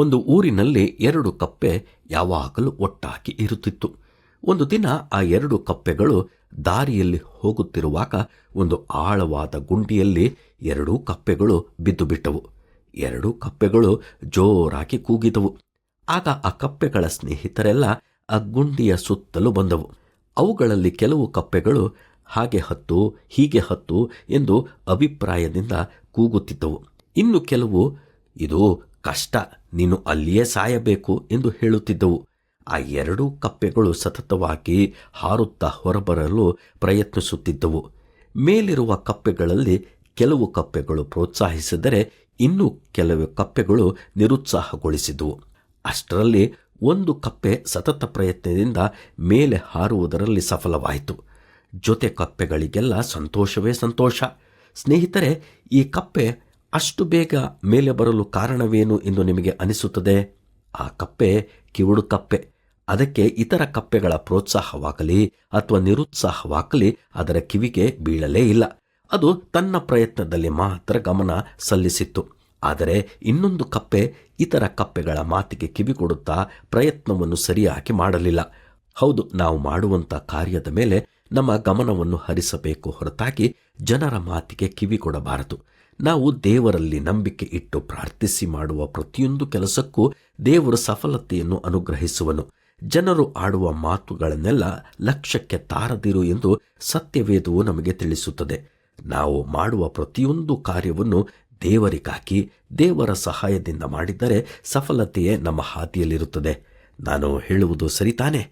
ಒಂದು ಊರಿನಲ್ಲಿ 2 ಕಪ್ಪೆ ಯಾವಾಗಲೂ ಒಟ್ಟಾಗಿ ಇರುತ್ತಿತ್ತು. ಒಂದು ದಿನ ಆ 2 ಕಪ್ಪೆಗಳು ದಾರಿಯಲ್ಲಿ ಹೋಗುತ್ತಿರುವಾಗ ಒಂದು ಆಳವಾದ ಗುಂಡಿಯಲ್ಲಿ 2 ಕಪ್ಪೆಗಳು ಬಿದ್ದು ಬಿಟ್ಟವು. 2 ಕಪ್ಪೆಗಳು ಜೋರಾಗಿ ಕೂಗಿದವು. ಆಗ ಆ ಕಪ್ಪೆಗಳ ಸ್ನೇಹಿತರೆಲ್ಲ ಆ ಗುಂಡಿಯ ಸುತ್ತಲೂ ಬಂದವು. ಅವುಗಳಲ್ಲಿ ಕೆಲವು ಕಪ್ಪೆಗಳು ಹಾಗೆ ಹತ್ತು ಹೀಗೆ ಹತ್ತು ಎಂದು ಅಭಿಪ್ರಾಯದಿಂದ ಕೂಗುತ್ತಿದ್ದವು. ಇನ್ನು ಕೆಲವು ಇದು ಕಷ್ಟ, ನೀನು ಅಲ್ಲಿಯೇ ಸಾಯಬೇಕು ಎಂದು ಹೇಳುತ್ತಿದ್ದವು. ಆ 2 ಕಪ್ಪೆಗಳು ಸತತವಾಗಿ ಹಾರುತ್ತಾ ಹೊರಬರಲು ಪ್ರಯತ್ನಿಸುತ್ತಿದ್ದವು. ಮೇಲಿರುವ ಕಪ್ಪೆಗಳಲ್ಲಿ ಕೆಲವು ಕಪ್ಪೆಗಳು ಪ್ರೋತ್ಸಾಹಿಸಿದರೆ ಇನ್ನು ಕೆಲವು ಕಪ್ಪೆಗಳು ನಿರುತ್ಸಾಹಗೊಳಿಸಿದವು. ಅಷ್ಟರಲ್ಲಿ ಒಂದು ಕಪ್ಪೆ ಸತತ ಪ್ರಯತ್ನದಿಂದ ಮೇಲೆ ಹಾರುವುದರಲ್ಲಿ ಸಫಲವಾಯಿತು. ಜೊತೆ ಕಪ್ಪೆಗಳಿಗೆಲ್ಲ ಸಂತೋಷವೇ ಸಂತೋಷ. ಸ್ನೇಹಿತರೆ, ಈ ಕಪ್ಪೆ ಅಷ್ಟು ಬೇಗ ಮೇಲೆ ಬರಲು ಕಾರಣವೇನು ಎಂದು ನಿಮಗೆ ಅನಿಸುತ್ತದೆ? ಆ ಕಪ್ಪೆ ಕಿವುಡು ಕಪ್ಪೆ. ಅದಕ್ಕೆ ಇತರ ಕಪ್ಪೆಗಳ ಪ್ರೋತ್ಸಾಹವಾಗಲಿ ಅಥವಾ ನಿರುತ್ಸಾಹವಾಗಲಿ ಅದರ ಕಿವಿಗೆ ಬೀಳಲೇ ಇಲ್ಲ. ಅದು ತನ್ನ ಪ್ರಯತ್ನದಲ್ಲಿ ಮಾತ್ರ ಗಮನ ಸಲ್ಲಿಸಿತ್ತು. ಆದರೆ ಇನ್ನೊಂದು ಕಪ್ಪೆ ಇತರ ಕಪ್ಪೆಗಳ ಮಾತಿಗೆ ಕಿವಿ ಕೊಡುತ್ತಾ ಪ್ರಯತ್ನವನ್ನು ಸರಿಯಾಗಿ ಮಾಡಲಿಲ್ಲ. ಹೌದು, ನಾವು ಮಾಡುವಂಥ ಕಾರ್ಯದ ಮೇಲೆ ನಮ್ಮ ಗಮನವನ್ನು ಹರಿಸಬೇಕು ಹೊರತಾಗಿ ಜನರ ಮಾತಿಗೆ ಕಿವಿ ಕೊಡಬಾರದು. ನಾವು ದೇವರಲ್ಲಿ ನಂಬಿಕೆ ಇಟ್ಟು ಪ್ರಾರ್ಥಿಸಿ ಮಾಡುವ ಪ್ರತಿಯೊಂದು ಕೆಲಸಕ್ಕೂ ದೇವರು ಸಫಲತೆಯನ್ನು ಅನುಗ್ರಹಿಸುವನು. ಜನರು ಆಡುವ ಮಾತುಗಳನ್ನೆಲ್ಲ ಲಕ್ಷ್ಯಕ್ಕೆ ತಾರದಿರು ಎಂದು ಸತ್ಯವೇದವು ನಮಗೆ ತಿಳಿಸುತ್ತದೆ. ನಾವು ಮಾಡುವ ಪ್ರತಿಯೊಂದು ಕಾರ್ಯವನ್ನು ದೇವರಿಗಾಗಿ ದೇವರ ಸಹಾಯದಿಂದ ಮಾಡಿದರೆ ಸಫಲತೆಯೇ ನಮ್ಮ ಹಾದಿಯಲ್ಲಿರುತ್ತದೆ. ನಾನು ಹೇಳುವುದು ಸರಿತಾನೆ?